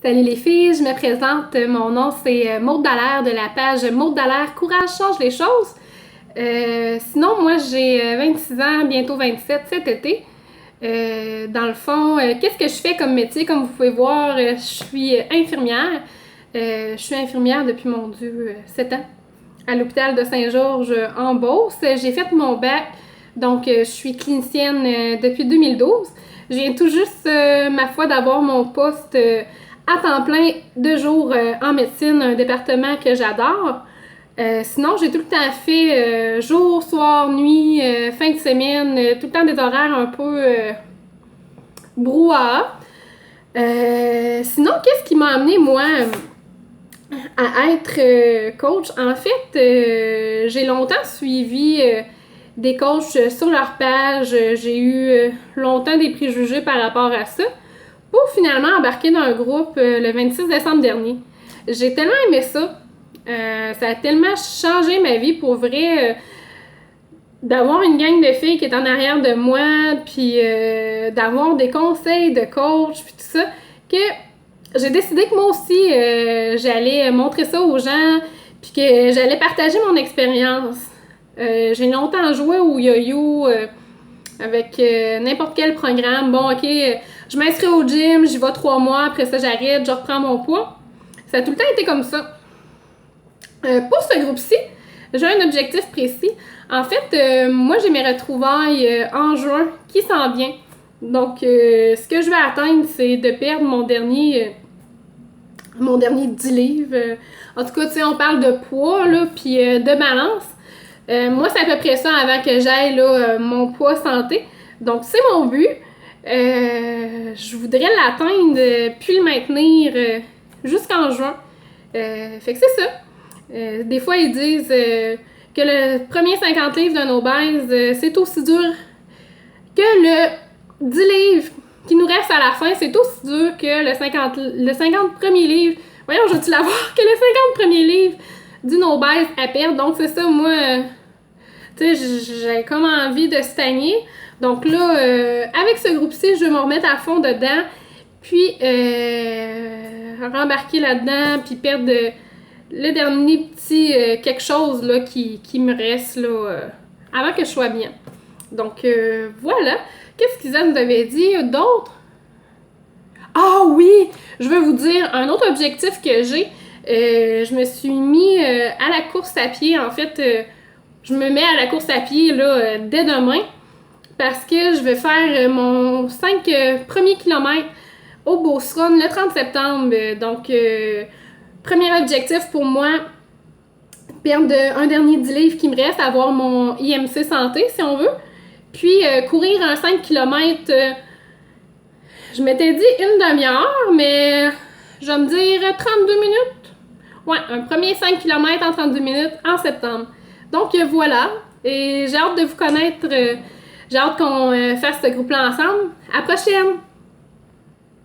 Salut les filles, je me présente. Mon nom c'est Maude Dallaire de la page Maude Dallaire Courage change les choses. Sinon, moi j'ai 26 ans, bientôt 27 cet été. Dans le fond, qu'est-ce que je fais comme métier? Comme vous pouvez voir, je suis infirmière. Je suis infirmière depuis, mon Dieu, 7 ans à l'hôpital de Saint-Georges en Beauce. J'ai fait mon bac, donc je suis clinicienne depuis 2012. Je viens tout juste, ma foi, d'avoir mon poste à temps plein 2 jours en médecine, un département que j'adore. Sinon, j'ai tout le temps fait jour, soir, nuit, fin de semaine, tout le temps des horaires un peu brouhaha. Sinon, qu'est-ce qui m'a amené, moi, à être coach? En fait, j'ai longtemps suivi des coachs sur leur page. J'ai eu longtemps des préjugés par rapport à ça, pour finalement embarquer dans un groupe le 26 décembre dernier. J'ai tellement aimé ça. Ça a tellement changé ma vie, pour vrai, d'avoir une gang de filles qui est en arrière de moi, puis d'avoir des conseils de coach, puis tout ça, que j'ai décidé que moi aussi, j'allais montrer ça aux gens, puis que j'allais partager mon expérience. J'ai longtemps joué au yo-yo avec n'importe quel programme. Bon, ok, je m'inscris au gym, j'y vais 3 mois, après ça j'arrête, je reprends mon poids. Ça a tout le temps été comme ça. Pour ce groupe-ci, j'ai un objectif précis. En fait, moi, j'ai mes retrouvailles en juin qui s'en vient. Donc, ce que je vais atteindre, c'est de perdre mon dernier 10 livres. En tout cas, tu sais, on parle de poids, là, puis de balance. Moi, c'est à peu près ça avant que j'aille là, mon poids santé. Donc, c'est mon but. Je voudrais l'atteindre, puis le maintenir jusqu'en juin. Fait que c'est ça. Des fois, ils disent que le premier 50 livres d'un obèse, c'est aussi dur que le 10 livres qui nous reste à la fin. C'est aussi dur que le 50 premiers livres. Voyons, je vais-tu l'avoir? Que le 50 premiers livres d'une obèse à perdre. Donc, c'est ça, moi, tu sais, j'ai comme envie de stagner. Donc là, avec ce groupe-ci, je vais me remettre à fond dedans. Puis, rembarquer là-dedans, puis perdre le dernier petit quelque chose là, qui me reste là, avant que je sois bien. Donc, voilà. Qu'est-ce qu'Isa nous avait dit d'autre? Ah oui! Je veux vous dire un autre objectif que j'ai. Je me suis mis à la course à pied. En fait, je me mets à la course à pied là, dès demain, parce que je vais faire mon 5 premiers kilomètres au Beauce Run le 30 septembre. Donc, premier objectif pour moi, perdre un dernier 10 livres qui me reste, avoir mon IMC santé, si on veut. Puis, courir un 5 km, je m'étais dit une demi-heure, mais je vais me dire 32 minutes. Ouais, un premier 5 km en 32 minutes en septembre. Donc, voilà. Et j'ai hâte de vous connaître. J'ai hâte qu'on fasse ce groupe-là ensemble. À la prochaine!